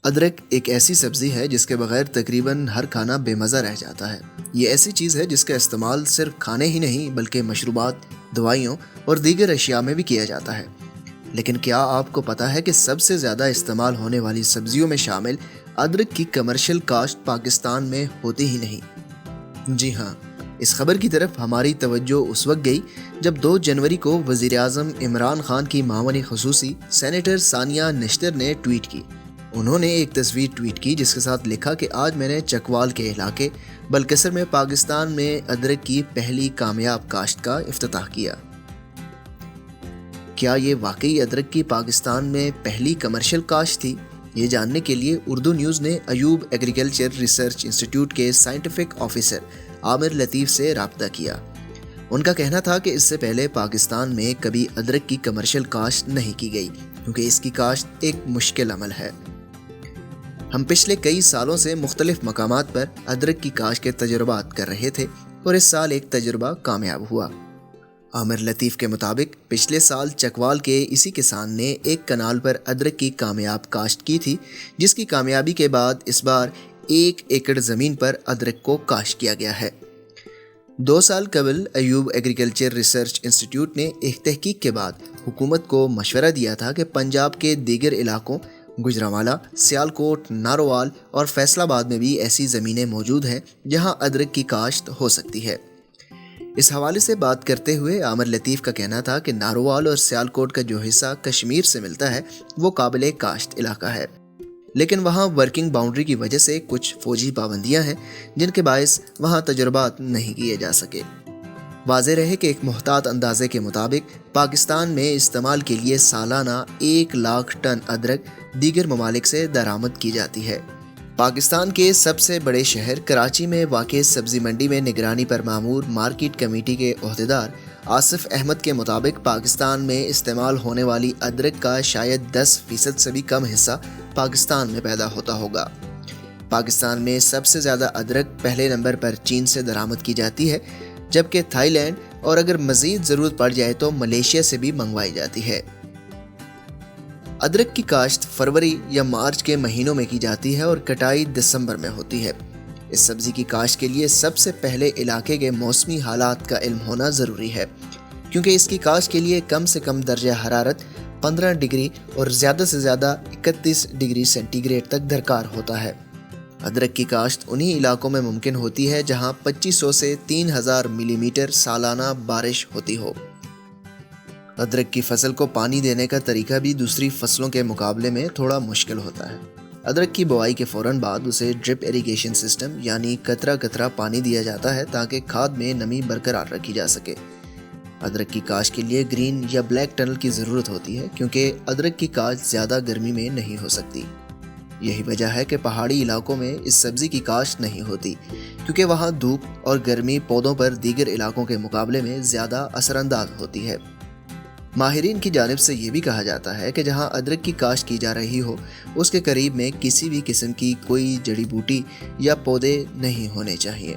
ادرک ایک ایسی سبزی ہے جس کے بغیر تقریباً ہر کھانا بے مزہ رہ جاتا ہے۔ یہ ایسی چیز ہے جس کا استعمال صرف کھانے ہی نہیں بلکہ مشروبات، دوائیوں اور دیگر اشیاء میں بھی کیا جاتا ہے۔ لیکن کیا آپ کو پتہ ہے کہ سب سے زیادہ استعمال ہونے والی سبزیوں میں شامل ادرک کی کمرشل کاشت پاکستان میں ہوتی ہی نہیں؟ جی ہاں، اس خبر کی طرف ہماری توجہ اس وقت گئی جب 2 جنوری کو وزیر اعظم عمران خان کی معاون خصوصی سینیٹر ثانیہ نشتر نے ٹویٹ کی۔ انہوں نے ایک تصویر ٹویٹ کی جس کے ساتھ لکھا کہ آج میں نے چکوال کے علاقے بلکسر میں پاکستان میں ادرک کی پہلی کامیاب کاشت کا افتتاح کیا۔ کیا یہ واقعی ادرک کی پاکستان میں پہلی کمرشل کاشت تھی؟ یہ جاننے کے لیے اردو نیوز نے ایوب ایگریکلچر ریسرچ انسٹیٹیوٹ کے سائنٹیفک آفیسر عامر لطیف سے رابطہ کیا۔ ان کا کہنا تھا کہ اس سے پہلے پاکستان میں کبھی ادرک کی کمرشل کاشت نہیں کی گئی کیونکہ اس کی کاشت ایک مشکل عمل ہے۔ ہم پچھلے کئی سالوں سے مختلف مقامات پر ادرک کی کاشت کے تجربات کر رہے تھے اور اس سال ایک تجربہ کامیاب ہوا۔ عامر لطیف کے مطابق پچھلے سال چکوال کے اسی کسان نے ایک کنال پر ادرک کی کامیاب کاشت کی تھی، جس کی کامیابی کے بعد اس بار 1 ایکڑ زمین پر ادرک کو کاشت کیا گیا ہے۔ 2 سال قبل ایوب ایگریکلچر ریسرچ انسٹیٹیوٹ نے ایک تحقیق کے بعد حکومت کو مشورہ دیا تھا کہ پنجاب کے دیگر علاقوں گجرانوالہ، سیالکوٹ، نارووال اور فیصل آباد میں بھی ایسی زمینیں موجود ہیں جہاں ادرک کی کاشت ہو سکتی ہے۔ اس حوالے سے بات کرتے ہوئے عامر لطیف کا کہنا تھا کہ نارووال اور سیالکوٹ کا جو حصہ کشمیر سے ملتا ہے وہ قابل کاشت علاقہ ہے، لیکن وہاں ورکنگ باؤنڈری کی وجہ سے کچھ فوجی پابندیاں ہیں جن کے باعث وہاں تجربات نہیں کیے جا سکے۔ واضح رہے کہ ایک محتاط اندازے کے مطابق پاکستان میں استعمال کے لیے سالانہ 1 لاکھ ٹن ادرک دیگر ممالک سے درآمد کی جاتی ہے۔ پاکستان کے سب سے بڑے شہر کراچی میں واقع سبزی منڈی میں نگرانی پر مامور مارکیٹ کمیٹی کے عہدیدار آصف احمد کے مطابق پاکستان میں استعمال ہونے والی ادرک کا شاید 10% سے بھی کم حصہ پاکستان میں پیدا ہوتا ہوگا۔ پاکستان میں سب سے زیادہ ادرک پہلے نمبر پر چین سے درآمد کی جاتی ہے، جبکہ تھائی لینڈ اور اگر مزید ضرورت پڑ جائے تو ملیشیا سے بھی منگوائی جاتی ہے۔ ادرک کی کاشت فروری یا مارچ کے مہینوں میں کی جاتی ہے اور کٹائی دسمبر میں ہوتی ہے۔ اس سبزی کی کاشت کے لیے سب سے پہلے علاقے کے موسمی حالات کا علم ہونا ضروری ہے، کیونکہ اس کی کاشت کے لیے کم سے کم درجہ حرارت 15 ڈگری اور زیادہ سے زیادہ 31 ڈگری سینٹی گریڈ تک درکار ہوتا ہے۔ ادرک کی کاشت انہی علاقوں میں ممکن ہوتی ہے جہاں 2500 سے 3000 ملی میٹر سالانہ بارش ہوتی ہو۔ ادرک کی فصل کو پانی دینے کا طریقہ بھی دوسری فصلوں کے مقابلے میں تھوڑا مشکل ہوتا ہے۔ ادرک کی بوائی کے فوراً بعد اسے ڈرپ ایریگیشن سسٹم یعنی قطرہ قطرہ پانی دیا جاتا ہے تاکہ کھاد میں نمی برقرار رکھی جا سکے۔ ادرک کی کاشت کے لیے گرین یا بلیک ٹنل کی ضرورت ہوتی ہے کیونکہ ادرک کی کاشت زیادہ گرمی میں نہیں ہو سکتی۔ یہی وجہ ہے کہ پہاڑی علاقوں میں اس سبزی کی کاشت نہیں ہوتی، کیونکہ وہاں دھوپ اور گرمی پودوں پر دیگر علاقوں کے مقابلے میں زیادہ اثر انداز ہوتی ہے۔ ماہرین کی جانب سے یہ بھی کہا جاتا ہے کہ جہاں ادرک کی کاشت کی جا رہی ہو اس کے قریب میں کسی بھی قسم کی کوئی جڑی بوٹی یا پودے نہیں ہونے چاہیے۔